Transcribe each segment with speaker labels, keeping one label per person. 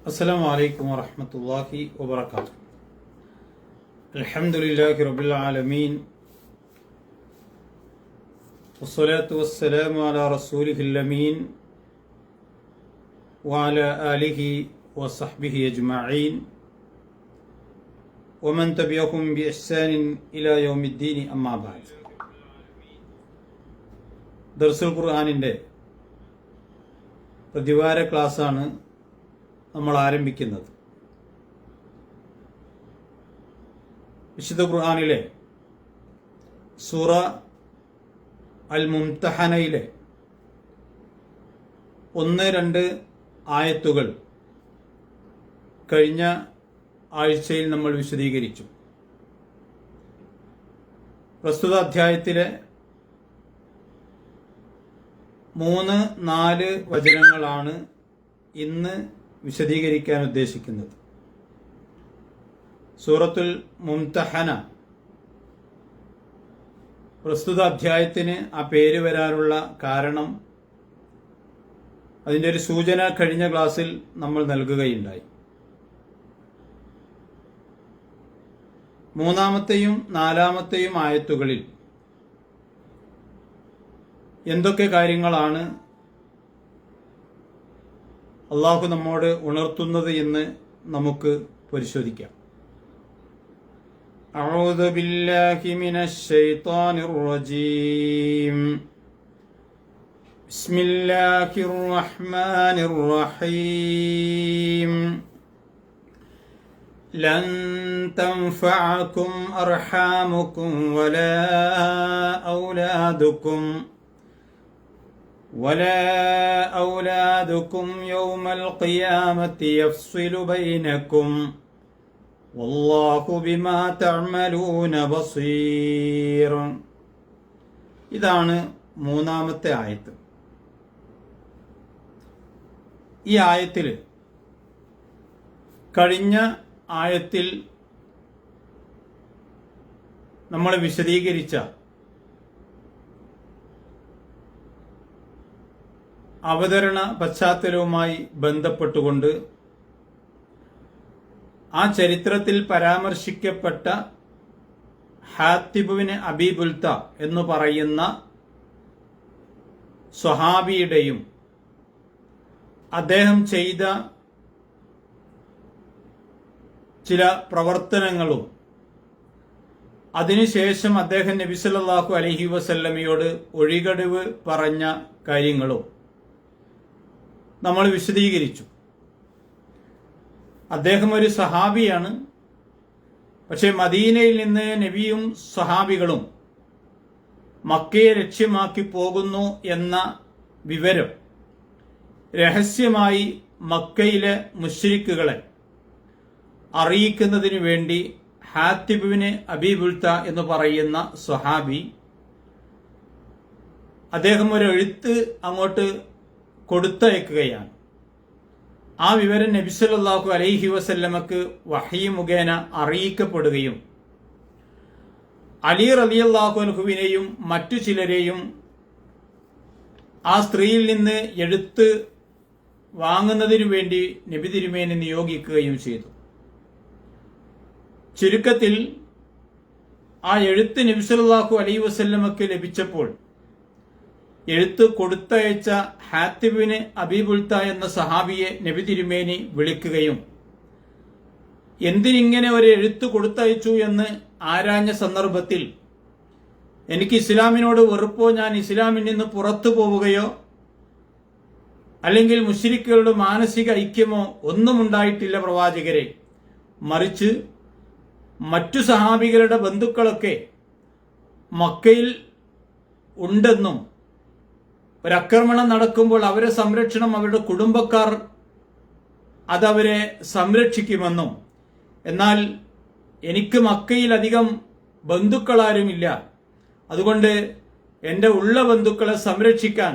Speaker 1: അസ്സലാമു അലൈക്കും വറഹ്മത്തുള്ളാഹി വബറകാതുഹു. അൽഹംദുലില്ലാഹി റബ്ബിൽ ആലമീൻ വസ്സലാത്തു വസ്സലാമു അലാ റസൂലിഹിൽ അമീൻ വഅലാ ആലിഹി വസഹ്ബിഹി അജ്മഈൻ വമൻ തബിഅഹും ബിഇഹ്സാനിൻ ഇലാ യൗമിദ്ദീൻ. അമ്മാ ബഅദ്. ദർസുൽ ഖുർആനിന്റെ പ്രതിവാര ക്ലാസ്സാണ് നമ്മൾ ആരംഭിക്കുന്നത്. വിശുദ്ധ ഖുർആനിലെ സൂറ അൽ മുംതഹനയിലെ 1-2 ആയത്തുകൾ കഴിഞ്ഞ ആഴ്ചയിൽ നമ്മൾ വിശദീകരിച്ചു. പ്രസ്തുത അധ്യായത്തിലെ 3-4 വചനങ്ങളാണ് ഇന്ന് വിശദീകരിക്കാൻ ഉദ്ദേശിക്കുന്നത്. സൂറത്തുൽ മുംതഹന, പ്രസ്തുത അധ്യായത്തിന് ആ പേര് വരാനുള്ള കാരണം അതിൻ്റെ ഒരു സൂചന കഴിഞ്ഞ ക്ലാസ്സിൽ നമ്മൾ നൽകുകയുണ്ടായി. 3-ാമത്തെയും 4-ാമത്തെയും ആയത്തുകളിൽ എന്തൊക്കെ കാര്യങ്ങളാണ് അള്ളാഹു നമ്മോട് ഉണർത്തുന്നത് എന്ന് നമുക്ക് പരിശോധിക്കാം. അഊദു ബില്ലാഹി മിനശ് ശൈത്വാനിർ റജീം. ബിസ്മില്ലാഹിർ റഹ്മാനിർ റഹീം. ലൻ തൻഫഅകും അർഹാമുകും വലാ ഔലാദുകും യൗമൽ ഖിയാമത്തി യഫ്സിലു ബൈനകും വല്ലാഹു ബിമാ തഅമലൂന ബസീർ. ഇതാണ് 3-ാമത്തെ ആയത്ത്. ഈ ആയത്തിൽ കഴിഞ്ഞ ആയത്തിൽ നമ്മൾ വിശദീകരിച്ച അവതരണ പശ്ചാത്തലവുമായി ബന്ധപ്പെട്ടുകൊണ്ട് ആ ചരിത്രത്തിൽ പരാമർശിക്കപ്പെട്ട ഹാത്തിബിന് അബീ ബുൽത എന്ന് പറയുന്ന സ്വഹാബിയുടെയും അദ്ദേഹം ചെയ്ത ചില പ്രവർത്തനങ്ങളും അതിനുശേഷം അദ്ദേഹം നബി സല്ലല്ലാഹു അലൈഹി വസല്ലമയോട് ഒഴികഴിവ് പറഞ്ഞ കാര്യങ്ങളും നമ്മൾ വിശദീകരിച്ചു. അദ്ദേഹം ഒരു സഹാബിയാണ്. പക്ഷെ മദീനയിൽ നിന്ന് നബിയും സഹാബികളും മക്കയെ ലക്ഷ്യമാക്കി പോകുന്നു എന്ന വിവരം രഹസ്യമായി മക്കയിലെ മുശ്രിക്കുകളെ അറിയിക്കുന്നതിനു വേണ്ടി ഹാത്തിബിന് അബീ ബുൽത എന്ന് പറയുന്ന സ്വഹാബി അദ്ദേഹം ഒരു എഴുത്ത് അങ്ങോട്ട് കൊടുത്തയക്കുകയാണ്. ആ വിവരം നബി സല്ലല്ലാഹു അലൈഹി വസല്ലമക്ക് വഹയി മുഖേന അറിയിക്കപ്പെടുകയും അലി റളിയല്ലാഹു അൻഹുവിനെയും മറ്റു ചിലരെയും ആ സ്ത്രീയിൽ നിന്ന് എഴുത്ത് വാങ്ങുന്നതിനു വേണ്ടി നബി തിരുമേനി നിയോഗിക്കുകയും ചെയ്തു. ചുരുക്കത്തിൽ ആ എഴുത്ത് നബി സല്ലല്ലാഹു അലൈഹി വസല്ലമക്ക് ലഭിച്ചപ്പോൾ എഴുത്ത് കൊടുത്തയച്ച ഹാത്തിബിന് അബീ ബുൽത എന്ന സഹാബിയെ നബി തിരുമേനി വിളിക്കുകയും എന്തിനിങ്ങനെ ഒരു എഴുത്ത് കൊടുത്തയച്ചു എന്ന് ആരാഞ്ഞ സന്ദർഭത്തിൽ എനിക്ക് ഇസ്ലാമിനോട് വെറുപ്പോ, ഞാൻ ഇസ്ലാമിൽ നിന്ന് പുറത്തു പോവുകയോ അല്ലെങ്കിൽ മുശ്രിക്കുകളുടെ മാനസിക ഐക്യമോ ഒന്നും ഉണ്ടായിട്ടില്ല പ്രവാചകരെ, മറിച്ച് മറ്റു സഹാബികളുടെ ബന്ധുക്കളൊക്കെ മക്കയിൽ ഉണ്ടെന്നും ഒരാക്രമണം നടക്കുമ്പോൾ അവരെ സംരക്ഷണം അവരുടെ കുടുംബക്കാർ അതവരെ സംരക്ഷിക്കുമെന്നും, എന്നാൽ എനിക്ക് മക്കയിൽ അധികം ബന്ധുക്കളാരുമില്ല, അതുകൊണ്ട് എൻ്റെ ഉള്ള ബന്ധുക്കളെ സംരക്ഷിക്കാൻ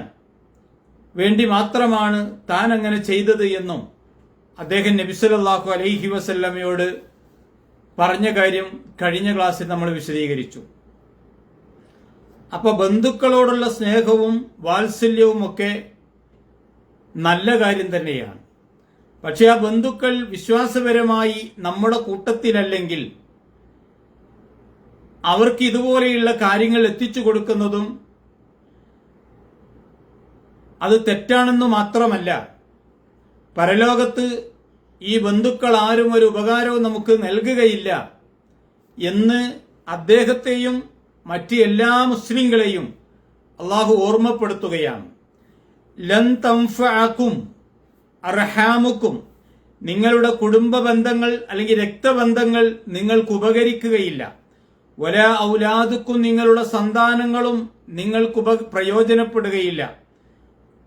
Speaker 1: വേണ്ടി മാത്രമാണ് താൻ അങ്ങനെ ചെയ്തത് എന്നും അദ്ദേഹം നബി സല്ലല്ലാഹു അലൈഹി വസല്ലമയോട് പറഞ്ഞ കാര്യം കഴിഞ്ഞ ക്ലാസ്സിൽ നമ്മൾ വിശദീകരിച്ചു. അപ്പൊ ബന്ധുക്കളോടുള്ള സ്നേഹവും വാത്സല്യവും ഒക്കെ നല്ല കാര്യം തന്നെയാണ്. പക്ഷെ ആ ബന്ധുക്കൾ വിശ്വാസപരമായി നമ്മുടെ കൂട്ടത്തിലല്ലെങ്കിൽ അവർക്ക് ഇതുപോലെയുള്ള കാര്യങ്ങൾ എത്തിച്ചു കൊടുക്കുന്നതും അത് തെറ്റാണെന്ന് മാത്രമല്ല, പരലോകത്ത് ഈ ബന്ധുക്കൾ ആരും ഒരു ഉപകാരവും നമുക്ക് നൽകുകയില്ല എന്ന് അദ്ദേഹത്തെയും മറ്റ് എല്ലാ മുസ്ലിങ്ങളെയും അള്ളാഹു ഓർമ്മപ്പെടുത്തുകയാണ്. ലൻ തൻഫഅകും അർഹാമുക്കും, നിങ്ങളുടെ കുടുംബ ബന്ധങ്ങൾ അല്ലെങ്കിൽ രക്തബന്ധങ്ങൾ നിങ്ങൾക്ക് ഉപകരിക്കുകയില്ല. വലാ ഔലാദുക്കും, നിങ്ങളുടെ സന്താനങ്ങളും നിങ്ങൾക്ക് പ്രയോജനപ്പെടുകയില്ല.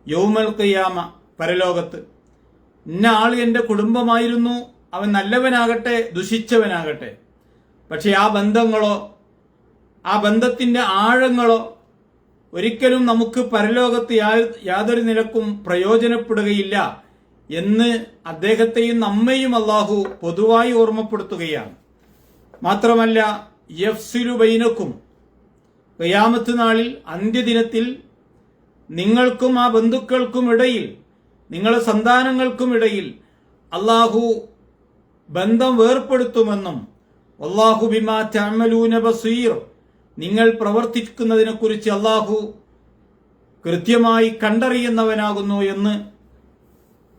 Speaker 1: യൗമൽ ഖിയാമ, പരലോകത്ത്. ഇന്ന ആൾ എന്റെ കുടുംബമായിരുന്നു, അവൻ നല്ലവനാകട്ടെ ദുഷിച്ചവനാകട്ടെ, പക്ഷെ ആ ബന്ധങ്ങളോ ആ ബന്ധത്തിന്റെ ആഴങ്ങളോ ഒരിക്കലും നമുക്ക് പരലോകത്ത് യാതൊരു നിലക്കും പ്രയോജനപ്പെടുകയില്ല എന്ന് അദ്ദേഹത്തെയും നമ്മയും അള്ളാഹു പൊതുവായി ഓർമ്മപ്പെടുത്തുകയാണ്. മാത്രമല്ല, യഫ്സിലു ബൈനക്കും, ഖിയാമത്ത് നാളിൽ അന്ത്യദിനത്തിൽ നിങ്ങൾക്കും ആ ബന്ധുക്കൾക്കും ഇടയിൽ, നിങ്ങളുടെ സന്താനങ്ങൾക്കും ഇടയിൽ അള്ളാഹു ബന്ധം വേർപ്പെടുത്തുമെന്നും വല്ലാഹു ബിമാ തഅമലൂന ബസീർ, നിങ്ങൾ പ്രവർത്തിക്കുന്നതിനെക്കുറിച്ച് അള്ളാഹു കൃത്യമായി കണ്ടറിയുന്നവനാകുന്നു എന്ന്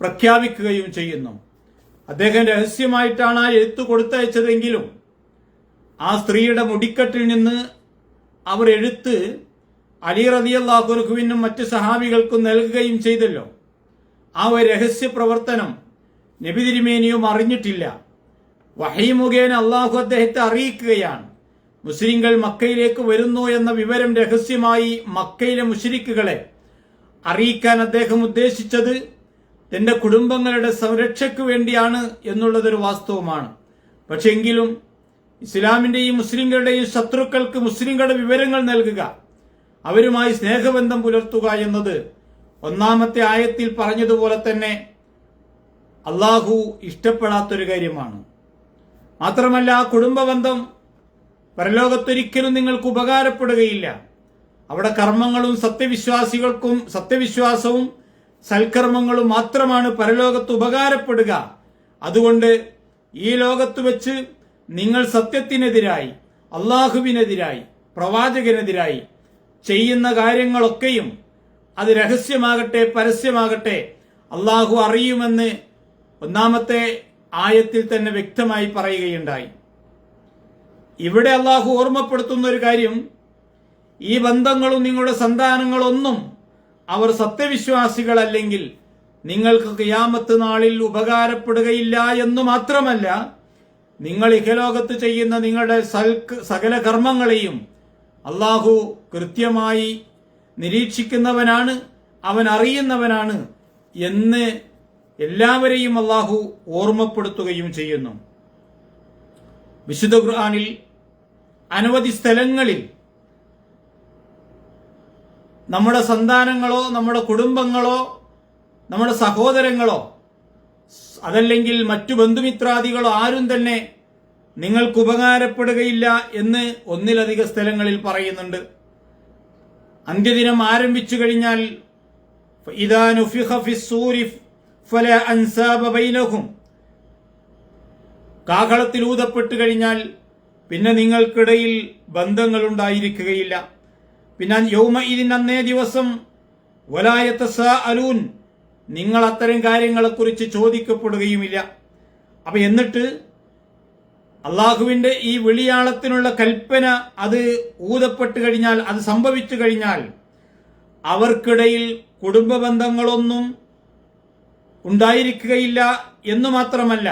Speaker 1: പ്രഖ്യാപിക്കുകയും ചെയ്യുന്നു. അദ്ദേഹം രഹസ്യമായിട്ടാണ് ആ എഴുത്ത് കൊടുത്തയച്ചതെങ്കിലും ആ സ്ത്രീയുടെ മുടിക്കെട്ടിൽ നിന്ന് അവർ എഴുത്ത് അലി റളിയല്ലാഹു അൻഹുവിനും മറ്റ് സഹാബികൾക്കും നൽകുകയും ചെയ്തല്ലോ. ആ ഒരു രഹസ്യ പ്രവർത്തനം നബി തിരുമേനിയും അറിഞ്ഞിട്ടില്ല. വഹീ മുഖേന അള്ളാഹു അദ്ദേഹത്തെ അറിയിക്കുകയാണ്. മുസ്ലിങ്ങൾ മക്കയിലേക്ക് വരുന്നു എന്ന വിവരം രഹസ്യമായി മക്കയിലെ മുശ്രിക്കുകളെ അറിയിക്കാൻ അദ്ദേഹം ഉദ്ദേശിച്ചത് തന്റെ കുടുംബങ്ങളുടെ സംരക്ഷയ്ക്ക് വേണ്ടിയാണ് എന്നുള്ളതൊരു വാസ്തവമാണ്. പക്ഷെ എങ്കിലും ഇസ്ലാമിന്റെയും മുസ്ലിങ്ങളുടെയും ശത്രുക്കൾക്ക് മുസ്ലിങ്ങളുടെ വിവരങ്ങൾ നൽകുക, അവരുമായി സ്നേഹബന്ധം പുലർത്തുക എന്നത് ഒന്നാമത്തെ ആയത്തിൽ പറഞ്ഞതുപോലെ തന്നെ അള്ളാഹു ഇഷ്ടപ്പെടാത്തൊരു കാര്യമാണ്. മാത്രമല്ല, ആ കുടുംബബന്ധം പരലോകത്തൊരിക്കലും നിങ്ങൾക്ക് ഉപകാരപ്പെടുകയില്ല. അവിടെ കർമ്മങ്ങളും സത്യവിശ്വാസവും സൽക്കർമ്മങ്ങളും മാത്രമാണ് പരലോകത്ത് ഉപകാരപ്പെടുക. അതുകൊണ്ട് ഈ ലോകത്ത് വെച്ച് നിങ്ങൾ സത്യത്തിനെതിരായി, അള്ളാഹുവിനെതിരായി, പ്രവാചകനെതിരായി ചെയ്യുന്ന കാര്യങ്ങളൊക്കെയും അത് രഹസ്യമാകട്ടെ പരസ്യമാകട്ടെ അള്ളാഹു അറിയുമെന്ന് ഒന്നാമത്തെ ആയത്തിൽ തന്നെ വ്യക്തമായി പറയുകയുണ്ടായി. ഇവിടെ അള്ളാഹു ഓർമ്മപ്പെടുത്തുന്ന ഒരു കാര്യം, ഈ ബന്ധങ്ങളും നിങ്ങളുടെ സന്താനങ്ങളൊന്നും അവർ സത്യവിശ്വാസികളല്ലെങ്കിൽ നിങ്ങൾക്ക് ഖിയാമത്ത് നാളിൽ ഉപകാരപ്പെടുകയില്ല എന്ന് മാത്രമല്ല, നിങ്ങൾ ഇഹലോകത്ത് ചെയ്യുന്ന നിങ്ങളുടെ സകല കർമ്മങ്ങളെയും അള്ളാഹു കൃത്യമായി നിരീക്ഷിക്കുന്നവനാണ്, അവൻ അറിയുന്നവനാണ് എന്ന് എല്ലാവരെയും അള്ളാഹു ഓർമ്മപ്പെടുത്തുകയും ചെയ്യുന്നു. വിശുദ്ധ ഖുർആനിൽ അനവധി സ്ഥലങ്ങളിൽ നമ്മുടെ സന്താനങ്ങളോ നമ്മുടെ കുടുംബങ്ങളോ നമ്മുടെ സഹോദരങ്ങളോ അതല്ലെങ്കിൽ മറ്റു ബന്ധുമിത്രാദികളോ ആരും തന്നെ നിങ്ങൾക്ക് ഉപകാരപ്പെടുകയില്ല എന്ന് ഒന്നിലധികം സ്ഥലങ്ങളിൽ പറയുന്നുണ്ട്. അന്ത്യദിനം ആരംഭിച്ചു കഴിഞ്ഞാൽ ഇദാ നുഫിഖ ഫിസ്സൂരി ഫലാ അൻസാബ ബൈനഹും, കാഹളത്തിൽ ഊതപ്പെട്ട് കഴിഞ്ഞാൽ പിന്നെ നിങ്ങൾക്കിടയിൽ ബന്ധങ്ങൾ ഉണ്ടായിരിക്കുകയില്ല. പിന്നെ യൗമഇദിൻ, അന്നേ ദിവസം വലാ യതസാഅലൂൻ, നിങ്ങൾ അത്തരം കാര്യങ്ങളെക്കുറിച്ച് ചോദിക്കപ്പെടുകയുമില്ല. അപ്പൊ എന്നിട്ട് അള്ളാഹുവിന്റെ ഈ വിളിയാളത്തിനുള്ള കൽപ്പന അത് ഊതപ്പെട്ട് കഴിഞ്ഞാൽ, അത് സംഭവിച്ചു കഴിഞ്ഞാൽ അവർക്കിടയിൽ കുടുംബ ബന്ധങ്ങളൊന്നും ഉണ്ടായിരിക്കുകയില്ല എന്ന് മാത്രമല്ല,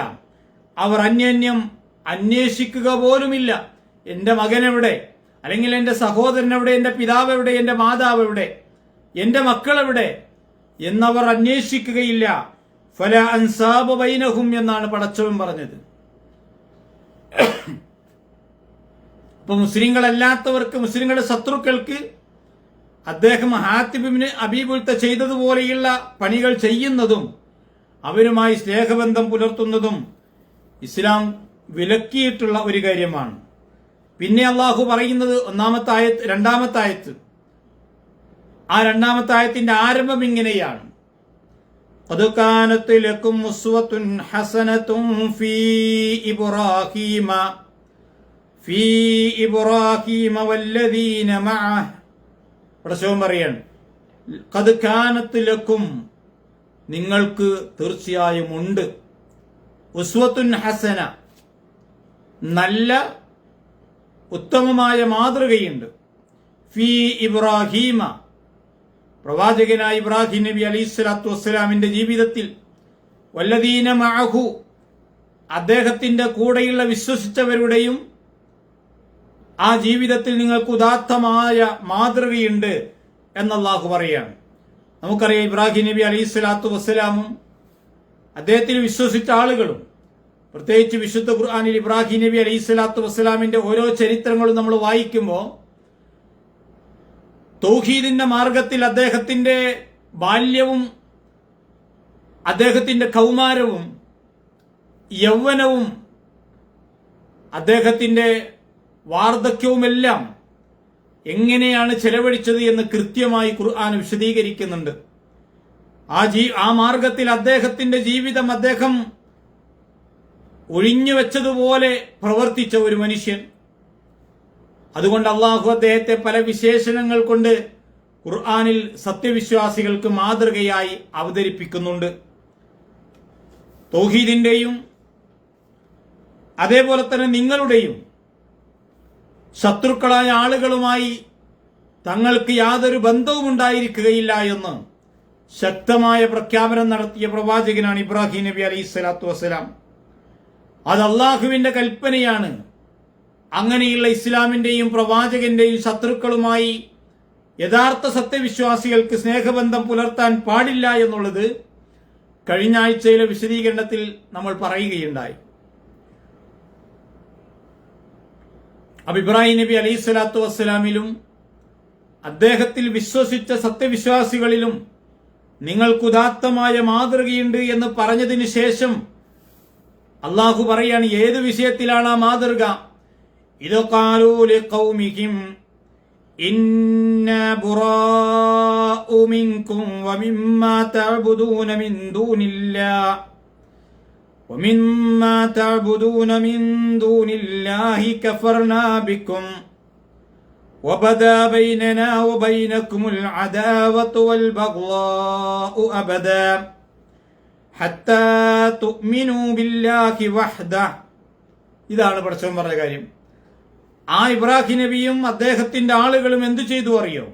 Speaker 1: അവർ അന്യോന്യം അന്വേഷിക്കുക പോലുമില്ല. എന്റെ മകൻ എവിടെ, അല്ലെങ്കിൽ എന്റെ സഹോദരൻ എവിടെ, എന്റെ പിതാവ് എവിടെ, എന്റെ മാതാവ് എവിടെ, എന്റെ മക്കൾ എവിടെ എന്നവർ അന്വേഷിക്കുകയില്ല. ഫലാ അൻസാബ ബൈനഹും എന്നാണ് പടച്ചവൻ പറഞ്ഞത്. അപ്പൊ മുസ്ലിങ്ങളല്ലാത്തവർക്ക്, മുസ്ലിങ്ങളുടെ ശത്രുക്കൾക്ക് അദ്ദേഹം ഹാത്തിബ് ഇബ്നു അബീ ബുൽത ചെയ്തതുപോലെയുള്ള പണികൾ ചെയ്യുന്നതും അവരുമായി സ്നേഹബന്ധം പുലർത്തുന്നതും ഇസ്ലാം വിലക്കിയിട്ടുള്ള ഒരു കാര്യമാണ്. പിന്നെ അള്ളാഹു പറയുന്നത് രണ്ടാമത്തെ ആയത്ത്. ആ രണ്ടാമത്തെ ആയത്തിന്റെ ആരംഭം ഇങ്ങനെയാണ്: ഖദ് കാനത് ലക്കും ഉസ്വത്തുൻ ഹസനത്തുൻ ഫീ ഇബ്രാഹീമ വല്ലദീന മഅഹ്. പ്രസവം പറയാണ്, ഖദ് കാനത് ലക്കും, നിങ്ങൾക്ക് തീർച്ചയായും ഉണ്ട്, ഉസ്വത്തുൻ ഹസന, നല്ല ഉത്തമമായ മാതൃകയുണ്ട്, ഫീ ഇബ്രാഹീമ, പ്രവാചകനായ ഇബ്രാഹിം നബി അലൈഹിസ്സലാത്തു വസ്സലാമിന്റെ ജീവിതത്തിൽ, വല്ലദീന മഅഹു, അദ്ദേഹത്തിന്റെ കൂടെയുള്ള വിശ്വസിച്ചവരുടെയും ആ ജീവിതത്തിൽ നിങ്ങൾക്ക് ഉദാത്തമായ മാതൃകയുണ്ട് എന്നല്ലാഹു പറയാണ്. നമുക്കറിയാം, ഇബ്രാഹിം നബി അലൈഹിസ്സലാത്തു വസ്സലാമും അദ്ദേഹത്തിൽ വിശ്വസിച്ച ആളുകളും, പ്രത്യേകിച്ച് വിശുദ്ധ ഖുർആനിൽ ഇബ്രാഹിം നബി അലൈഹിസ്സലാത്തു വസ്സലാമിന്റെ ഓരോ ചരിത്രങ്ങളും നമ്മൾ വായിക്കുമ്പോൾ തൗഹീദിന്റെ മാർഗത്തിൽ അദ്ദേഹത്തിന്റെ ബാല്യവും അദ്ദേഹത്തിന്റെ കൗമാരവും യൗവനവും ആ വാർദ്ധക്യവുമെല്ലാം എങ്ങനെയാണ് ചെലവഴിച്ചത് എന്ന് കൃത്യമായി ഖുർആൻ വിശദീകരിക്കുന്നുണ്ട്. ആ മാർഗത്തിൽ അദ്ദേഹത്തിന്റെ ജീവിതം അദ്ദേഹം ഒഴിഞ്ഞു വെച്ചതുപോലെ പ്രവർത്തിച്ച ഒരു മനുഷ്യൻ. അതുകൊണ്ട് അള്ളാഹു അദ്ദേഹത്തെ പല വിശേഷണങ്ങൾ കൊണ്ട് ഖുർആനിൽ സത്യവിശ്വാസികൾക്ക് മാതൃകയായി അവതരിപ്പിക്കുന്നുണ്ട്. തൗഹീദിന്റെയും അതേപോലെ തന്നെ നിങ്ങളുടെയും ശത്രുക്കളായ ആളുകളുമായി തങ്ങൾക്ക് യാതൊരു ബന്ധവും ഉണ്ടായിരിക്കുകയില്ല എന്ന് ശക്തമായ പ്രഖ്യാപനം നടത്തിയ പ്രവാചകനാണ് ഇബ്രാഹിം നബി അലൈഹിസ്സലാത്തു വസ്സലാം. അത് അള്ളാഹുവിന്റെ കൽപ്പനയാണ്. അങ്ങനെയുള്ള ഇസ്ലാമിന്റെയും പ്രവാചകന്റെയും ശത്രുക്കളുമായി യഥാർത്ഥ സത്യവിശ്വാസികൾക്ക് സ്നേഹബന്ധം പുലർത്താൻ പാടില്ല എന്നുള്ളത് കഴിഞ്ഞ ആഴ്ചയിലെ വിശദീകരണത്തിൽ നമ്മൾ പറയുകയുണ്ടായി. ഇബ്രാഹിം നബി അലൈഹിസ്സലാത്തു വസ്സലാമിലും അദ്ദേഹത്തിൽ വിശ്വസിച്ച സത്യവിശ്വാസികളിലും നിങ്ങൾക്ക് ഉദാത്തമായ മാതൃകയുണ്ട് എന്ന് പറഞ്ഞതിന് ശേഷം അള്ളാഹു പറയാണ് ഏത് വിഷയത്തിലാണ് ആ മാതൃക. ഇദ് ഖാലൂ ലിഖൗമിഹിം ഇന്നാ ബുറാഉ മിൻകും വമിമ്മാ തഅബുദൂന മിൻ ദൂനില്ലാഹ് ومما تعبدون من دون الله كفرنا بكم وبدا بيننا وبينكم العداوة والبغضاء أبدا حتى تؤمنوا بالله وحده. ഇതാണ് പടച്ചവൻ പറഞ്ഞ കാര്യം. ആ ഇബ്രാഹിം നബിയും അദ്ദേഹത്തിന്റെ ആളുകളും എന്തു ചെയ്തു അറിയോ?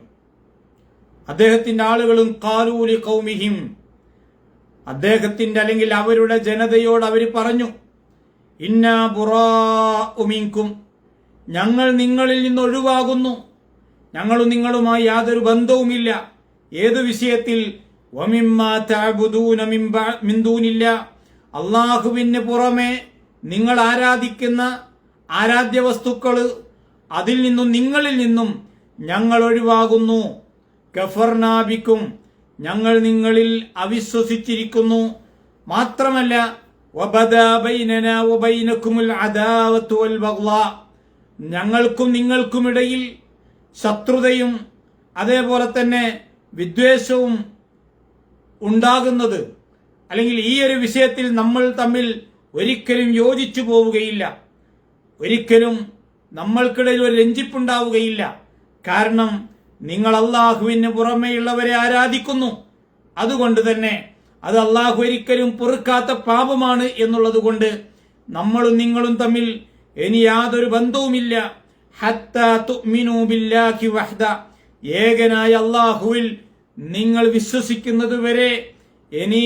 Speaker 1: അദ്ദേഹത്തിന്റെ ആളുകളും ഖാലൂ ലിഖൗമിഹിം, അദ്ദേഹത്തിന്റെ അല്ലെങ്കിൽ അവരുടെ ജനതയോട് അവർ പറഞ്ഞു, ഇന്നാ ബുറാഉ മിൻകും, ഞങ്ങൾ നിങ്ങളിൽ നിന്ന് ഒഴിവാകുന്നു, ഞങ്ങളും നിങ്ങളുമായി യാതൊരു ബന്ധവുമില്ല. ഏതു വിഷയത്തിൽ? വമിമ്മാ തഅബുദൂന മിൻ ദൂനില്ലാഹ്, അല്ലാഹുവിന് പുറമെ നിങ്ങൾ ആരാധിക്കുന്ന ആരാധ്യ വസ്തുക്കൾ, അതിൽ നിന്നും നിങ്ങളിൽ നിന്നും ഞങ്ങൾ ഒഴിവാകുന്നു. കഫർനാ ബിക്കും, ഞങ്ങൾ നിങ്ങളിൽ അവിശ്വസിച്ചിരിക്കുന്നു. മാത്രമല്ല വബദാ ബൈനനാ വബൈനകുമുൽ അദാവത്തു വൽ ബഗ്ളാ, ഞങ്ങൾക്കും നിങ്ങൾക്കുമിടയിൽ ശത്രുതയും അതേപോലെ തന്നെ വിദ്വേഷവും ഉണ്ടാകുന്നത്, അല്ലെങ്കിൽ ഈ ഒരു വിഷയത്തിൽ നമ്മൾ തമ്മിൽ ഒരിക്കലും യോജിച്ചു പോവുകയില്ല, ഒരിക്കലും നമ്മൾക്കിടയിൽ ഒരു രഞ്ജിപ്പുണ്ടാവുകയില്ല. കാരണം നിങ്ങൾ അള്ളാഹുവിന് പുറമെയുള്ളവരെ ആരാധിക്കുന്നു. അതുകൊണ്ട് തന്നെ അത് അള്ളാഹു ഒരിക്കലും പൊറുക്കാത്ത പാപമാണ് എന്നുള്ളത് കൊണ്ട് നമ്മളും നിങ്ങളും തമ്മിൽ ഇനി യാതൊരു ബന്ധവുമില്ല. ഹത്താ തുഅ്മിനൂ ബില്ലാഹി വഹ്ദ, ഏകനായ അള്ളാഹുവിൽ നിങ്ങൾ വിശ്വസിക്കുന്നത് വരെ ഇനി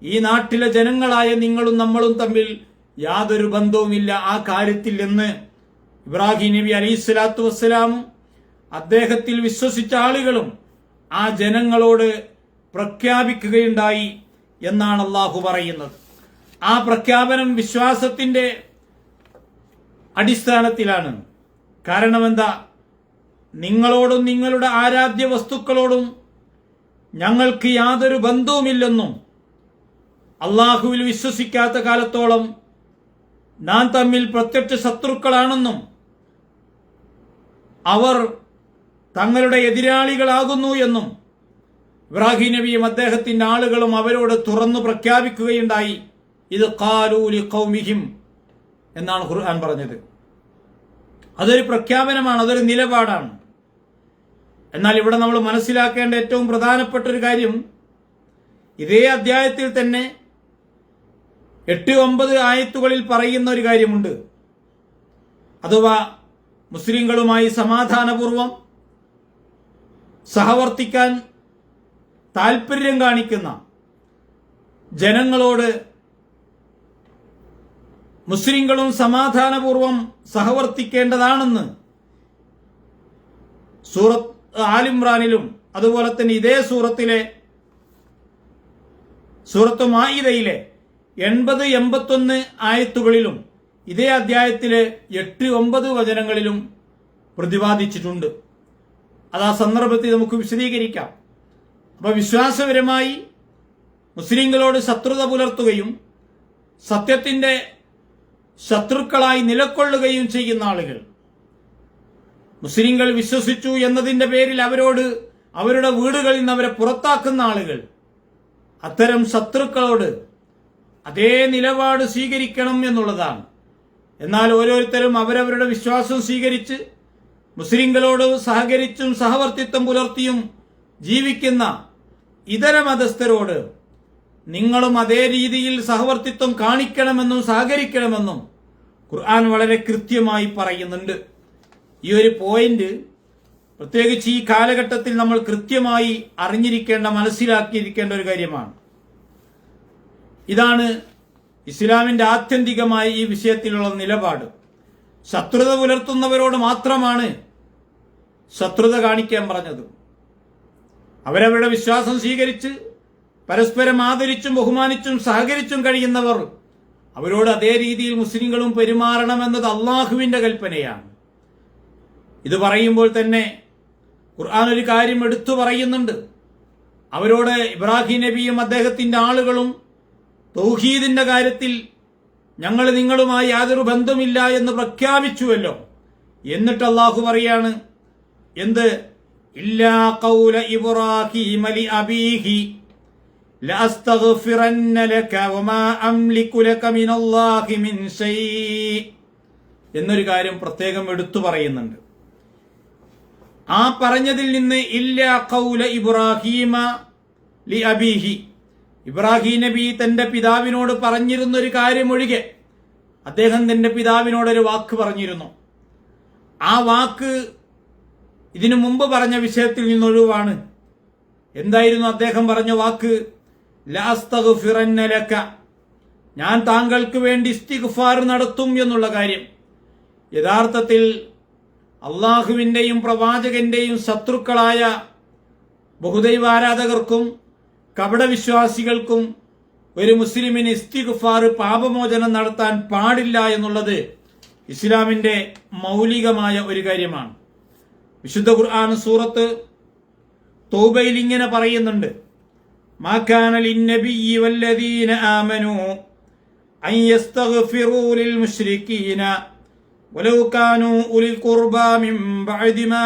Speaker 1: ഈ നാട്ടിലെ ജനങ്ങളായ നിങ്ങളും നമ്മളും തമ്മിൽ യാതൊരു ബന്ധവുമില്ല ആ കാര്യത്തിൽ എന്ന് ഇബ്രാഹിം നബി അലൈഹിസ്സലാത്തു വസ്സലാമും അദ്ദേഹത്തിൽ വിശ്വസിച്ച ആളുകളും ആ ജനങ്ങളോട് പ്രഖ്യാപിക്കുകയുണ്ടായി എന്നാണ് അള്ളാഹു പറയുന്നത്. ആ പ്രഖ്യാപനം വിശ്വാസത്തിന്റെ അടിസ്ഥാനത്തിലാണ്. കാരണം എന്താ? നിങ്ങളോടും നിങ്ങളുടെ ആരാധ്യ വസ്തുക്കളോടും ഞങ്ങൾക്ക് യാതൊരു ബന്ധവുമില്ലെന്നും അള്ളാഹുവിൽ വിശ്വസിക്കാത്ത കാലത്തോളം നാം തമ്മിൽ പ്രത്യക്ഷ ശത്രുക്കളാണെന്നും അവർ തങ്ങളുടെ എതിരാളികളാകുന്നു എന്നും ഇബ്രാഹിം നബിയും അദ്ദേഹത്തിന്റെ ആളുകളും അവരോട് തുറന്നു പ്രഖ്യാപിക്കുകയുണ്ടായി, ഇത് ഖാലൂലി ഖൗമിഹിം എന്നാണ് ഖുർആൻ പറഞ്ഞത്. അതൊരു പ്രഖ്യാപനമാണ്, അതൊരു നിലപാടാണ്. എന്നാൽ ഇവിടെ നമ്മൾ മനസ്സിലാക്കേണ്ട ഏറ്റവും പ്രധാനപ്പെട്ട ഒരു കാര്യം, ഇതേ അധ്യായത്തിൽ തന്നെ 8-9 ആയത്തുകളിൽ പറയുന്ന ഒരു കാര്യമുണ്ട്. അഥവാ മുസ്ലിങ്ങളുമായി സമാധാനപൂർവം സഹവർത്തിക്കാൻ താൽപര്യം കാണിക്കുന്ന ജനങ്ങളോട് മുസ്ലിങ്ങളും സമാധാനപൂർവം സഹവർത്തിക്കേണ്ടതാണെന്ന് സൂറത്ത് ആലിമ്രാനിലും അതുപോലെ തന്നെ ഇതേ സൂറത്ത് മാഇദയിലെ 80-81 ആയത്തുകളിലും ഇതേ അധ്യായത്തിലെ 8-9 വചനങ്ങളിലും പ്രതിപാദിച്ചിട്ടുണ്ട്. അത് ആ സന്ദർഭത്തിൽ നമുക്ക് വിശദീകരിക്കാം. അപ്പൊ വിശ്വാസപരമായി മുസ്ലിങ്ങളോട് ശത്രുത പുലർത്തുകയും സത്യത്തിന്റെ ശത്രുക്കളായി നിലകൊള്ളുകയും ചെയ്യുന്ന ആളുകൾ, മുസ്ലിങ്ങൾ വിശ്വസിച്ചു എന്നതിന്റെ പേരിൽ അവരുടെ വീടുകളിൽ നിന്ന് അവരെ പുറത്താക്കുന്ന ആളുകൾ, അത്തരം ശത്രുക്കളോട് അതേ നിലപാട് സ്വീകരിക്കണം എന്നുള്ളതാണ്. എന്നാൽ ഓരോരുത്തരും അവരവരുടെ വിശ്വാസം സ്വീകരിച്ച് മുസ്ലിങ്ങളോട് സഹകരിച്ചും സഹവർത്തിത്വം പുലർത്തിയും ജീവിക്കുന്ന ഇതര മതസ്ഥരോട് നിങ്ങളും അതേ രീതിയിൽ സഹവർത്തിത്വം കാണിക്കണമെന്നും സഹകരിക്കണമെന്നും ഖുർആൻ വളരെ കൃത്യമായി പറയുന്നുണ്ട്. ഈ ഒരു പോയിന്റ് പ്രത്യേകിച്ച് ഈ കാലഘട്ടത്തിൽ നമ്മൾ കൃത്യമായി അറിഞ്ഞിരിക്കേണ്ട, മനസ്സിലാക്കിയിരിക്കേണ്ട ഒരു കാര്യമാണ്. ഇതാണ് ഇസ്ലാമിന്റെ ആത്യന്തികമായ ഈ വിഷയത്തിലുള്ള നിലപാട്. ശത്രുത പുലർത്തുന്നവരോട് മാത്രമാണ് ശത്രുത കാണിക്കാൻ പറഞ്ഞത്. അവരവരുടെ വിശ്വാസം സ്വീകരിച്ച് പരസ്പരം ആദരിച്ചും ബഹുമാനിച്ചും സഹകരിച്ചും കഴിയുന്നവർ, അവരോട് അതേ രീതിയിൽ മുസ്ലിങ്ങളും പെരുമാറണമെന്നത് അള്ളാഹുവിന്റെ കൽപ്പനയാണ്. ഇത് പറയുമ്പോൾ തന്നെ ഖുർആൻ ഒരു കാര്യം എടുത്തു പറയുന്നുണ്ട്. അവരോട് ഇബ്രാഹിം നബിയും അദ്ദേഹത്തിന്റെ ആളുകളും തൗഹീദിന്റെ കാര്യത്തിൽ ഞങ്ങൾ നിങ്ങളുമായി യാതൊരു ബന്ധമില്ല എന്ന് പ്രഖ്യാപിച്ചുവല്ലോ. എന്നിട്ട് അള്ളാഹു പറയാണ്, എന്ത്? ഇല്ലാ ഖൗല ഇബ്രാഹീമ ലി അബീഹി ലഅസ്തഗ്ഫിറന്ന ലക വമാ അംലികു ലക മിനല്ലാഹി മിൻ ശൈഇ എന്നൊരു കാര്യം പ്രത്യേകം എടുത്തു പറയുന്നുണ്ട്. ആ പറഞ്ഞതിൽ നിന്ന് ഇല്ലാ ഖൗല ഇബ്രാഹീമ ലി അബീഹി, ഇബ്രാഹിം നബി തന്റെ പിതാവിനോട് പറഞ്ഞിരുന്ന ഒരു കാര്യം ഒഴികെ അദ്ദേഹം തന്റെ പിതാവിനോടൊരു വാക്ക് പറഞ്ഞിരുന്നു. ആ വാക്ക് ഇതിനു മുമ്പ് പറഞ്ഞ വിഷയത്തിൽ നിന്നൊഴിവാണ്. എന്തായിരുന്നു അദ്ദേഹം പറഞ്ഞ വാക്ക്? ലഅസ്തഗ്ഫിറന്ന ലക, ഞാൻ താങ്കൾക്ക് വേണ്ടി ഇസ്തിഗ്ഫാർ നടത്തും എന്നുള്ള കാര്യം. യഥാർത്ഥത്തിൽ അള്ളാഹുവിന്റെയും പ്രവാചകന്റെയും ശത്രുക്കളായ ബഹുദൈവാരാധകർക്കും കപടവിശ്വാസികൾക്കും ഒരു മുസ്ലിമിന് ഇസ്തിഗ്ഫാർ, പാപമോചനം നടത്താൻ പാടില്ല എന്നുള്ളത് ഇസ്ലാമിന്റെ മൗലികമായ ഒരു കാര്യമാണ്. വിശുദ്ധ ഖുർആൻ സൂറത്ത് തൗബയിൽ ഇങ്ങനെ പറയുന്നുണ്ട്, മാ കാന ലിന്നബിയ്യി വല്ലദീന ആമനൂ അൻ യസ്തഗ്ഫിറൂ ലിൽ മുശ്രികീന വലൗ കാനൂ ഉലിൽ ഖുർബാ മിൻ ബഅദി മാ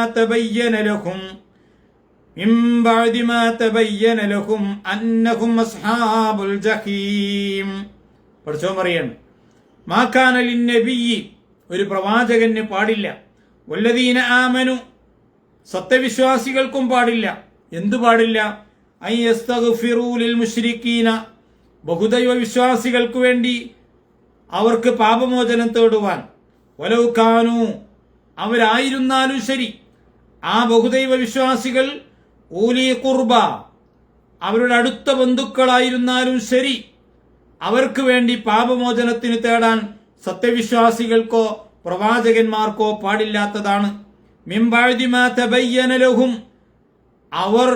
Speaker 1: തബയ്യന ലഹും അന്നഹും അസ്ഹാബുൽ ജഹീം. പഠിച്ചോ പറയാണ്, മാ കാന ലിന്നബിയ്യി, ഒരു പ്രവാചകന് പാടില്ല, വല്ലദീന ആമനു, സത്യവിശ്വാസികൾക്കും പാടില്ല. എന്തു പാടില്ല? അൻ യസ്തഗ്ഫിറൂ ലിൽ മുശ്രികീന, ബഹുദൈവ വിശ്വാസികൾക്ക് വേണ്ടി അവർക്ക് പാപമോചനം തേടുവാൻ. വലൗ കാനൂ, അവരായിരുന്നാലും ശരി, ആ ബഹുദൈവ വിശ്വാസികൾ ഊലി ഖുർബ, അവരുടെ അടുത്ത ബന്ധുക്കളായിരുന്നാലും ശരി, അവർക്ക് വേണ്ടി പാപമോചനത്തിന് തേടാൻ സത്യവിശ്വാസികൾക്കോ പ്രവാചകന്മാർക്കോ പാടില്ലാത്തതാണ്. മിൻ ബഅദി മാ തബയ്യന ലഹും, അവർ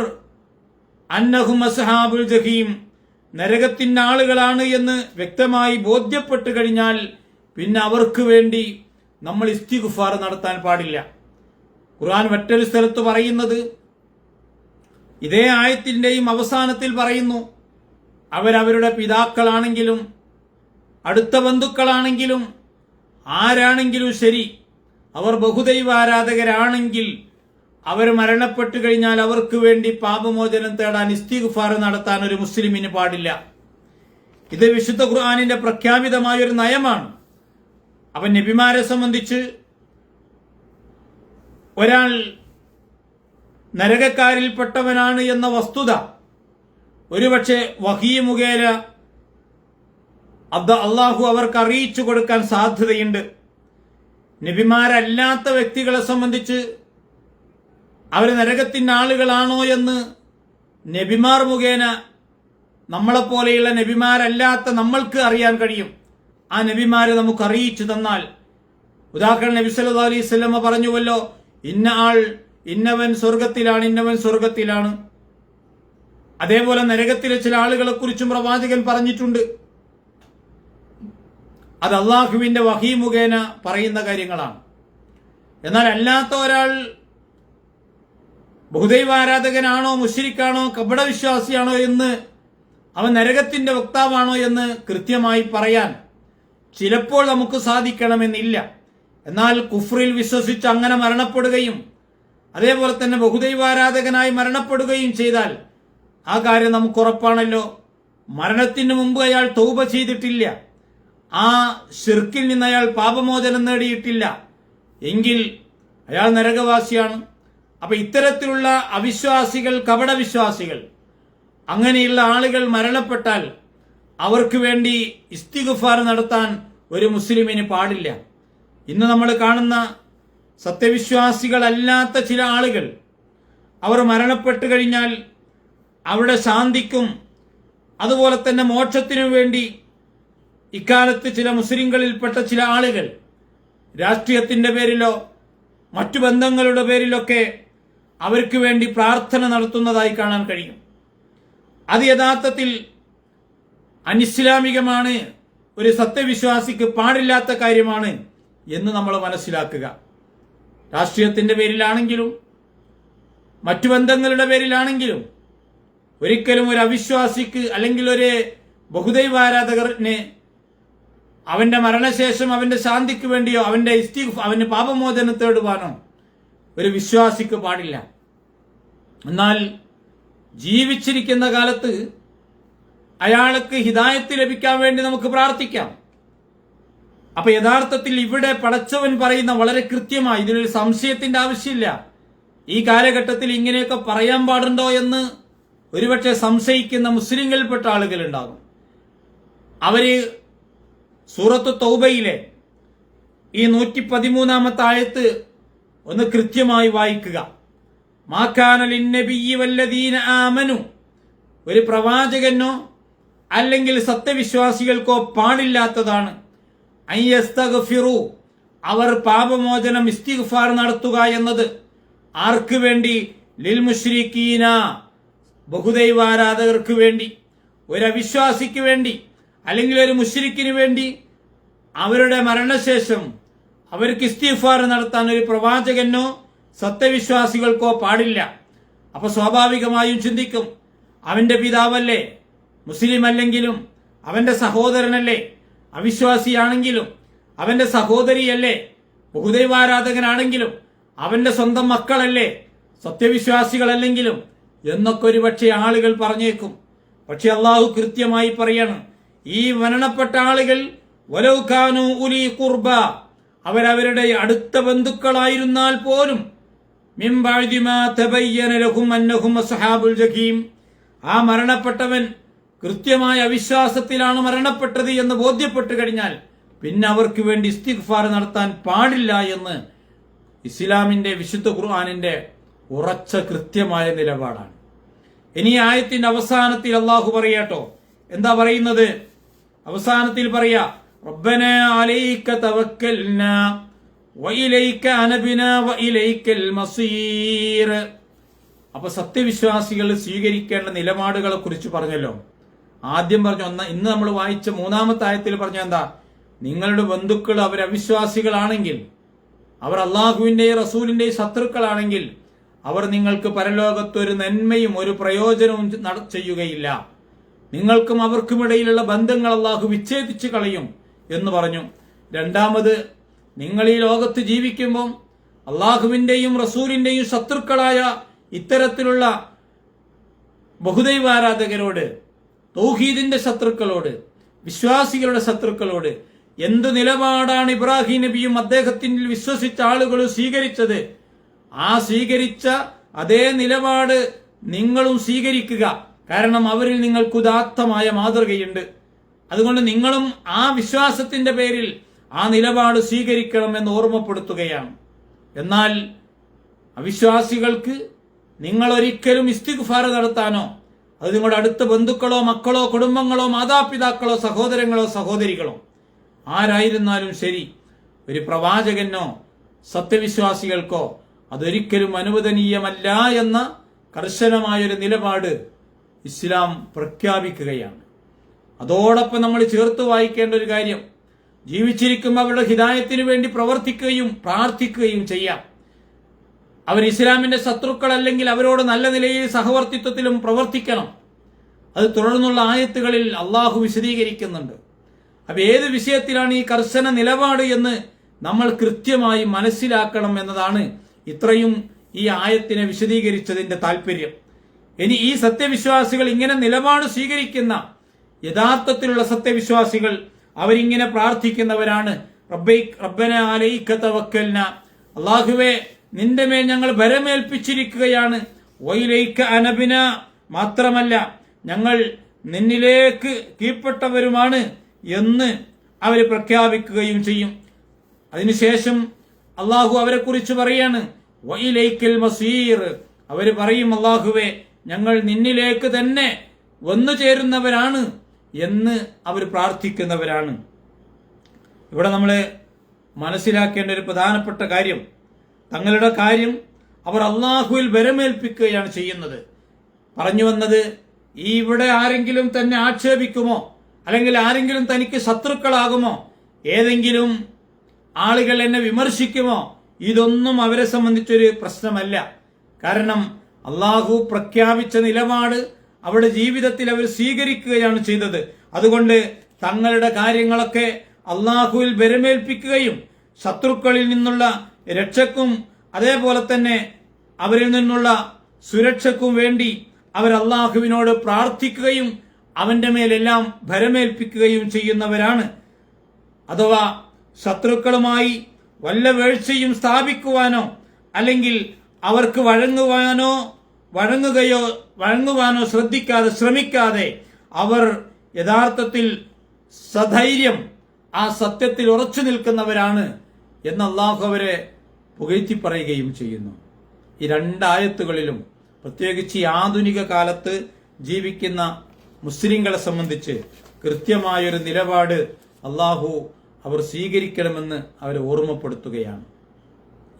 Speaker 1: അന്നഹും അസ്ഹാബുൽ ജഹീം, നരകത്തിന്റെ ആളുകളാണ് എന്ന് വ്യക്തമായി ബോധ്യപ്പെട്ടു കഴിഞ്ഞാൽ പിന്നെ അവർക്ക് വേണ്ടി നമ്മൾ ഇസ്തിഗ്ഫാർ നടത്താൻ പാടില്ല. ഖുർആൻ മറ്റൊരു സ്ഥലത്ത് പറയുന്നത്, ഇതേ ആയത്തിന്റെയും അവസാനത്തിൽ പറയുന്നു, അവരവരുടെ പിതാക്കളാണെങ്കിലും അടുത്ത ബന്ധുക്കളാണെങ്കിലും ആരാണെങ്കിലും ശരി, അവർ ബഹുദൈവാരാധകരാണെങ്കിൽ അവർ മരണപ്പെട്ടു കഴിഞ്ഞാൽ അവർക്ക് വേണ്ടി പാപമോചനം തേടാൻ ഇസ്തിഗ്ഫാർ നടത്താൻ ഒരു മുസ്ലിമിന് പാടില്ല. ഇത് വിശുദ്ധ ഖുർആനിന്റെ പ്രഖ്യാപിതമായ ഒരു നയമാണ്. അപ്പൊ നബിമാരെ സംബന്ധിച്ച് ഒരാൾ നരകക്കാരിൽപ്പെട്ടവനാണ് എന്ന വസ്തുത ഒരുപക്ഷെ വഹീ മുഖേന അള്ളാഹു അവർക്ക് അറിയിച്ചു കൊടുക്കാൻ സാധ്യതയുണ്ട്. നബിമാരല്ലാത്ത വ്യക്തികളെ സംബന്ധിച്ച് അവർ നരകത്തിന്റെ ആളുകളാണോ എന്ന് നബിമാർ മുഖേന നമ്മളെപ്പോലെയുള്ള നബിമാരല്ലാത്ത നമ്മൾക്ക് അറിയാൻ കഴിയും. ആ നബിമാരെ നമുക്ക് അറിയിച്ചു തന്നാൽ, ഉദാഹരണം നബി സല്ലല്ലാഹു അലൈഹി വസല്ലം പറഞ്ഞുവല്ലോ, ഇന്ന ആൾ ഇന്നവൻ സ്വർഗത്തിലാണ്, ഇന്നവൻ സ്വർഗത്തിലാണ്. അതേപോലെ നരകത്തിലെ ചില ആളുകളെ കുറിച്ചും പ്രവാചകൻ പറഞ്ഞിട്ടുണ്ട്. അത് അള്ളാഹുവിന്റെ വഹീ മുഖേന പറയുന്ന കാര്യങ്ങളാണ്. എന്നാൽ അല്ലാത്ത ഒരാൾ ബഹുദൈവാരാധകനാണോ മുശ്രിക്കാണോ കപടവിശ്വാസിയാണോ എന്ന്, അവൻ നരകത്തിന്റെ വക്താവാണോ എന്ന് കൃത്യമായി പറയാൻ ചിലപ്പോൾ നമുക്ക് സാധിക്കണമെന്നില്ല. എന്നാൽ കുഫ്രിൽ വിശ്വസിച്ച് അങ്ങനെ മരണപ്പെടുകയും അതേപോലെ തന്നെ ബഹുദൈവാരാധകനായി മരണപ്പെടുകയും ചെയ്താൽ ആ കാര്യം നമുക്ക് ഉറപ്പാണല്ലോ. മരണത്തിന് മുമ്പ് അയാൾ തൗബ ചെയ്തിട്ടില്ല, ആ ശിർക്കിൽ നിന്ന് അയാൾ പാപമോചനം നേടിയിട്ടില്ല എങ്കിൽ അയാൾ നരകവാസിയാണ്. അപ്പൊ ഇത്തരത്തിലുള്ള അവിശ്വാസികൾ, കപടവിശ്വാസികൾ, അങ്ങനെയുള്ള ആളുകൾ മരണപ്പെട്ടാൽ അവർക്ക് വേണ്ടി ഇസ്തിഗ്ഫാർ നടത്താൻ ഒരു മുസ്ലിമിന് പാടില്ല. ഇന്ന് നമ്മൾ കാണുന്ന സത്യവിശ്വാസികളല്ലാത്ത ചില ആളുകൾ അവർ മരണപ്പെട്ടു കഴിഞ്ഞാൽ അവരുടെ ശാന്തിക്കും അതുപോലെ തന്നെ മോക്ഷത്തിനു വേണ്ടി ഇക്കാലത്ത് ചില മുസ്ലിങ്ങളിൽപ്പെട്ട ചില ആളുകൾ രാഷ്ട്രീയത്തിന്റെ പേരിലോ മറ്റു ബന്ധങ്ങളുടെ പേരിലൊക്കെ അവർക്ക് വേണ്ടി പ്രാർത്ഥന നടത്തുന്നതായി കാണാൻ കഴിയും. അത് യഥാർത്ഥത്തിൽ അനിസ്ലാമികമാണ്, ഒരു സത്യവിശ്വാസിക്ക് പാടില്ലാത്ത കാര്യമാണ് എന്ന് നമ്മൾ മനസ്സിലാക്കുക. രാഷ്ട്രീയത്തിന്റെ പേരിലാണെങ്കിലും മറ്റു ബന്ധങ്ങളുടെ പേരിലാണെങ്കിലും ഒരിക്കലും ഒരു അവിശ്വാസിക്ക് അല്ലെങ്കിൽ ഒരു ബഹുദൈവാരാധകന് അവന്റെ മരണശേഷം അവന്റെ ശാന്തിക്ക് വേണ്ടിയോ അവന്റെ പാപമോചനം തേടുവാനോ ഒരു വിശ്വാസിക്ക് പാടില്ല. എന്നാൽ ജീവിച്ചിരിക്കുന്ന കാലത്ത് അയാൾക്ക് ഹിദായത്ത് ലഭിക്കാൻ വേണ്ടി നമുക്ക് പ്രാർത്ഥിക്കാം. അപ്പൊ യഥാർത്ഥത്തിൽ ഇവിടെ പടച്ചവൻ പറയുന്ന വളരെ കൃത്യമായി, ഇതിലൊരു സംശയത്തിന്റെ ആവശ്യമില്ല. ഈ കാലഘട്ടത്തിൽ ഇങ്ങനെയൊക്കെ പറയാൻ പാടുണ്ടോ എന്ന് ഒരുപക്ഷെ സംശയിക്കുന്ന മുസ്ലിങ്ങളിൽപ്പെട്ട ആളുകൾ ഉണ്ടാകും. അവര് സൂറത്ത് തൗബയിലെ ഈ 113 ആയത്ത് ഒന്ന് കൃത്യമായി വായിക്കുക. മാകാന ലിന്നബിയ്യി വല്ലദീന ആമനു, ഒരു പ്രവാചകനോ അല്ലെങ്കിൽ സത്യവിശ്വാസികൾക്കോ പാടില്ലാത്തതാണ് അയ്യസ്തഗ്ഫിറു, അവർ പാപമോചനം ഇസ്തിഗ്ഫാർ നടത്തുക എന്നത്. ആർക്ക് വേണ്ടി? ലിൽ മുശ്രിക്കീന, ബഹുദൈവാരാധകർക്ക് വേണ്ടി, ഒരു അവിശ്വാസിക്ക് വേണ്ടി അല്ലെങ്കിൽ ഒരു മുശ്രിക്കിന് വേണ്ടി അവരുടെ മരണശേഷം അവർക്ക് ഇസ്തിഗ്ഫാർ നടത്താൻ ഒരു പ്രവാചകനോ സത്യവിശ്വാസികൾക്കോ പാടില്ല. അപ്പൊ സ്വാഭാവികമായും ചിന്തിക്കും, അവന്റെ പിതാവല്ലേ, മുസ്ലിം അല്ലെങ്കിലും അവന്റെ സഹോദരനല്ലേ, അവിശ്വാസിയാണെങ്കിലും അവന്റെ സഹോദരിയല്ലേ, ബഹുദൈവാരാധകനാണെങ്കിലും അവന്റെ സ്വന്തം മക്കളല്ലേ, സത്യവിശ്വാസികളല്ലെങ്കിലും എന്നൊക്കെ ഒരുപക്ഷെ ആളുകൾ പറഞ്ഞേക്കും. പക്ഷെ അള്ളാഹു കൃത്യമായി പറയാണ്, ഈ മരണപ്പെട്ട ആളുകൾ വലൗകാനു ഉലി ഖുർബ, അവരവരുടെ അടുത്ത ബന്ധുക്കളായിരുന്നാൽ പോലും മിൻ ബഅദി മാ തബയ്യന ലഹും അന്നഹും അസ്ഹാബുൽ ജഹീം, ആ മരണപ്പെട്ടവൻ കൃത്യമായ അവിശ്വാസത്തിലാണ് മരണപ്പെട്ടത് എന്ന് ബോധ്യപ്പെട്ടു കഴിഞ്ഞാൽ പിന്നെ അവർക്ക് വേണ്ടി ഇസ്തിഗ്ഫാർ നടത്താൻ പാടില്ല എന്ന് ഇസ്ലാമിന്റെ വിശുദ്ധ ഖുർആനിന്റെ ഉറച്ച കൃത്യമായ നിലപാടാണ്. ഇനി ആയത്തിന്റെ അവസാനത്തിൽ അള്ളാഹു പറയാട്ടോ, എന്താ പറയുന്നത്? അവസാനത്തിൽ പറയാ, റബ്ബനാ അലൈക തവക്കൽനാ വഇലൈക അനബ്നാ വഇലൈക്കൽ മസീർ. അപ്പൊ സത്യവിശ്വാസികൾ സ്വീകരിക്കേണ്ട നിലപാടുകളെ കുറിച്ച് പറഞ്ഞല്ലോ. ആദ്യം പറഞ്ഞു, ഇന്ന് നമ്മൾ വായിച്ച 3-ാമത്തെ ആയത്തിൽ പറഞ്ഞ എന്താ? നിങ്ങളുടെ ബന്ധുക്കൾ അവർ അവിശ്വാസികളാണെങ്കിൽ, അവർ അള്ളാഹുവിന്റെയും റസൂലിന്റെയും ശത്രുക്കളാണെങ്കിൽ അവർ നിങ്ങൾക്ക് പരലോകത്തൊരു നന്മയും ഒരു പ്രയോജനവും ചെയ്യുകയില്ല. നിങ്ങൾക്കും അവർക്കുമിടയിലുള്ള ബന്ധങ്ങൾ അള്ളാഹു വിച്ഛേദിച്ചു കളയും എന്ന് പറഞ്ഞു. രണ്ടാമത്, നിങ്ങൾ ഈ ലോകത്ത് ജീവിക്കുമ്പോൾ അള്ളാഹുവിന്റെയും റസൂലിന്റെയും ശത്രുക്കളായ ഇത്തരത്തിലുള്ള ബഹുദൈവാരാധകരോട്, തൗഹീദിന്റെ ശത്രുക്കളോട്, വിശ്വാസികളുടെ ശത്രുക്കളോട് എന്ത് നിലപാടാണ് ഇബ്രാഹിം നബിയും അദ്ദേഹത്തിൽ വിശ്വസിച്ച ആളുകളും സ്വീകരിച്ചത്, ആ സ്വീകരിച്ച അതേ നിലപാട് നിങ്ങളും സ്വീകരിക്കുക. കാരണം അവരിൽ നിങ്ങൾക്ക് ഉദാത്തമായ മാതൃകയുണ്ട്. അതുകൊണ്ട് നിങ്ങളും ആ വിശ്വാസത്തിന്റെ പേരിൽ ആ നിലപാട് സ്വീകരിക്കണമെന്ന് ഓർമ്മപ്പെടുത്തുകയാണ്. എന്നാൽ അവിശ്വാസികൾക്ക് നിങ്ങൾ ഒരിക്കലും ഇസ്തിഗ്ഫാർ നടത്താനോ, അത് നിങ്ങളുടെ അടുത്ത ബന്ധുക്കളോ മക്കളോ കുടുംബങ്ങളോ മാതാപിതാക്കളോ സഹോദരങ്ങളോ സഹോദരികളോ ആരായിരുന്നാലും ശരി, ഒരു പ്രവാചകനോ സത്യവിശ്വാസികൾക്കോ അതൊരിക്കലും അനുവദനീയമല്ല എന്ന കർശനമായൊരു നിലപാട് ഇസ്ലാം പ്രഖ്യാപിക്കുകയാണ്. അതോടൊപ്പം നമ്മൾ ചേർത്ത് വായിക്കേണ്ട ഒരു കാര്യം, ജീവിച്ചിരിക്കുമ്പോൾ അവരുടെ ഹിദായത്തിന് വേണ്ടി പ്രവർത്തിക്കുകയും പ്രാർത്ഥിക്കുകയും ചെയ്യാം. അവർ ഇസ്ലാമിന്റെ ശത്രുക്കളല്ലെങ്കിൽ അവരോട് നല്ല നിലയിൽ സഹവർത്തിത്വത്തിലും പ്രവർത്തിക്കണം. അത് തുടർന്നുള്ള ആയത്തുകളിൽ അള്ളാഹു വിശദീകരിക്കുന്നുണ്ട്. അപ്പൊ ഏത് വിഷയത്തിലാണ് ഈ കർശന നിലപാട് എന്ന് നമ്മൾ കൃത്യമായി മനസ്സിലാക്കണം എന്നതാണ് ഇത്രയും ഈ ആയത്തിനെ വിശദീകരിച്ചതിന്റെ താല്പര്യം. ഇനി ഈ സത്യവിശ്വാസികൾ ഇങ്ങനെ നിലപാട് സ്വീകരിക്കുന്ന യഥാർത്ഥത്തിലുള്ള സത്യവിശ്വാസികൾ അവരിങ്ങനെ പ്രാർത്ഥിക്കുന്നവരാണ്. റബ്ബന അലൈക തവക്കൽന, അല്ലാഹുവേ നിന്റെ മേൽ ഞങ്ങൾ ഭരമേൽപ്പിച്ചിരിക്കുകയാണ്. വൈലൈക അനബിന, മാത്രമല്ല ഞങ്ങൾ നിന്നിലേക്ക് കീഴ്പ്പെട്ടവരുമാണ് എന്ന് അവർ പ്രഖ്യാപിക്കുകയും ചെയ്യും. അതിനുശേഷം അള്ളാഹു അവരെ കുറിച്ച് പറയാണ് വഇലൈക്കൽ മസീർ, അവര് പറയും അള്ളാഹുവേ ഞങ്ങൾ നിന്നിലേക്ക് തന്നെ വന്നു ചേരുന്നവരാണ് എന്ന് അവർ പ്രാർത്ഥിക്കുന്നവരാണ്. ഇവിടെ നമ്മൾ മനസ്സിലാക്കേണ്ട ഒരു പ്രധാനപ്പെട്ട കാര്യം, തങ്ങളുടെ കാര്യം അവർ അള്ളാഹുവിൽ ഭരമേൽപ്പിക്കുകയാണ് ചെയ്യുന്നത്. പറഞ്ഞു വന്നത്, ഈ ഇവിടെ ആരെങ്കിലും തന്നെ ആക്ഷേപിക്കുമോ, അല്ലെങ്കിൽ ആരെങ്കിലും തനിക്ക് ശത്രുക്കളാകുമോ, ഏതെങ്കിലും ആളുകൾ എന്നെ വിമർശിക്കുമോ, ഇതൊന്നും അവരെ സംബന്ധിച്ചൊരു പ്രശ്നമല്ല. കാരണം അള്ളാഹു പ്രഖ്യാപിച്ച നിലപാട് അവരുടെ ജീവിതത്തിൽ അവർ സ്വീകരിക്കുകയാണ് ചെയ്തത്. അതുകൊണ്ട് തങ്ങളുടെ കാര്യങ്ങളൊക്കെ അള്ളാഹുവിൽ ഭരമേൽപ്പിക്കുകയും ശത്രുക്കളിൽ നിന്നുള്ള രക്ഷക്കും അതേപോലെ തന്നെ അവരിൽ നിന്നുള്ള സുരക്ഷയ്ക്കും വേണ്ടി അവർ അള്ളാഹുവിനോട് പ്രാർത്ഥിക്കുകയും അവന്റെ മേലെല്ലാം ഭരമേൽപ്പിക്കുകയും ചെയ്യുന്നവരാണ്. അഥവാ ശത്രുക്കളുമായി വല്ല വീഴ്ചയും സ്ഥാപിക്കുവാനോ അല്ലെങ്കിൽ അവർക്ക് വഴങ്ങുവാനോ ശ്രമിക്കാതെ അവർ യഥാർത്ഥത്തിൽ സധൈര്യം ആ സത്യത്തിൽ ഉറച്ചു നിൽക്കുന്നവരാണ് എന്ന് അള്ളാഹു അവരെ പുകഴ്ത്തി പറയുകയും ചെയ്യുന്നു. ഈ രണ്ടായത്തുകളിലും പ്രത്യേകിച്ച് ഈ ആധുനിക കാലത്ത് ജീവിക്കുന്ന മുസ്ലിങ്ങളെ സംബന്ധിച്ച് കൃത്യമായൊരു നിലപാട് അള്ളാഹു അവർ സ്വീകരിക്കണമെന്ന് അവരെ ഓർമ്മപ്പെടുത്തുകയാണ്.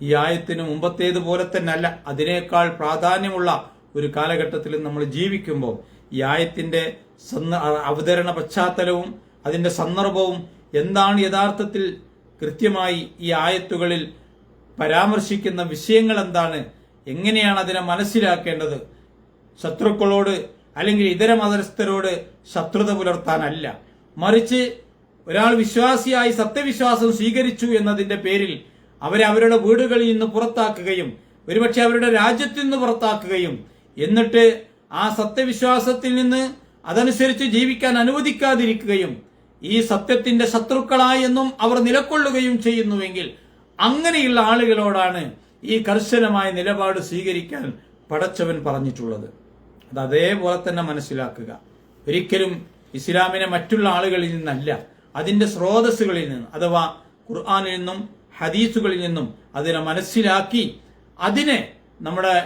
Speaker 1: ഈ ആയത്തിന് മുമ്പത്തേതുപോലെ തന്നെ അല്ല, അതിനേക്കാൾ പ്രാധാന്യമുള്ള ഒരു കാലഘട്ടത്തിൽ നമ്മൾ ജീവിക്കുമ്പോൾ ഈ ആയത്തിന്റെ അവതരണ പശ്ചാത്തലവും അതിന്റെ സന്ദർഭവും എന്താണ് യഥാർത്ഥത്തിൽ കൃത്യമായി ഈ ആയത്തുകളിൽ പരാമർശിക്കുന്ന വിഷയങ്ങൾ എന്താണ്, എങ്ങനെയാണ് അതിനെ മനസ്സിലാക്കേണ്ടത്, ശത്രുക്കളോട് അല്ലെങ്കിൽ ഇതര മതസ്ഥരോട് ശത്രുത പുലർത്താനല്ല, മറിച്ച് ഒരാൾ വിശ്വാസിയായി സത്യവിശ്വാസം സ്വീകരിച്ചു എന്നതിന്റെ പേരിൽ അവരെ അവരുടെ വീടുകളിൽ നിന്ന് പുറത്താക്കുകയും ഒരുപക്ഷെ അവരുടെ രാജ്യത്തിൽ നിന്ന് പുറത്താക്കുകയും എന്നിട്ട് ആ സത്യവിശ്വാസത്തിൽ നിന്ന് അതനുസരിച്ച് ജീവിക്കാൻ അനുവദിക്കാതിരിക്കുകയും ഈ സത്യത്തിന്റെ ശത്രുക്കളായെന്നും അവർ നിലകൊള്ളുകയും ചെയ്യുന്നുവെങ്കിൽ അങ്ങനെയുള്ള ആളുകളോടാണ് ഈ കർശനമായ നിലപാട് സ്വീകരിക്കാൻ പടച്ചവൻ പറഞ്ഞിട്ടുള്ളത്. അത് അതേപോലെ തന്നെ മനസ്സിലാക്കുക. ഒരിക്കലും ഇസ്ലാമിനെ മറ്റുള്ള ആളുകളിൽ നിന്നല്ല, അതിന്റെ സ്രോതസ്സുകളിൽ നിന്ന് അഥവാ ഖുർആനിൽ നിന്നും ഹദീസുകളിൽ നിന്നും അതിനെ മനസ്സിലാക്കി അതിനെ നമ്മുടെ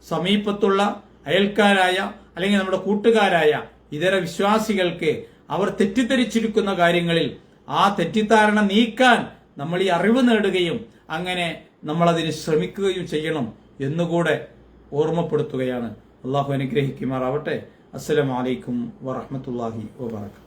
Speaker 1: സമീപത്തുള്ള അയൽക്കാരായ അല്ലെങ്കിൽ നമ്മുടെ കൂട്ടുകാരായ ഇതര വിശ്വാസികൾക്ക് അവർ തെറ്റിദ്ധരിച്ചിരിക്കുന്ന കാര്യങ്ങളിൽ ആ തെറ്റിദ്ധാരണ നീക്കാൻ നമ്മൾ ഈ അറിവ് നേടുകയും അങ്ങനെ നമ്മൾ അതിന് ശ്രമിക്കുകയും ചെയ്യണം എന്നുകൂടെ ഓർമ്മപ്പെടുത്തുകയാണ്. അള്ളാഹു അനുഗ്രഹിക്കുമാറാവട്ടെ. അസ്സലാമു അലൈക്കും വറഹ്മത്തുള്ളാഹി വബറകാതുഹു.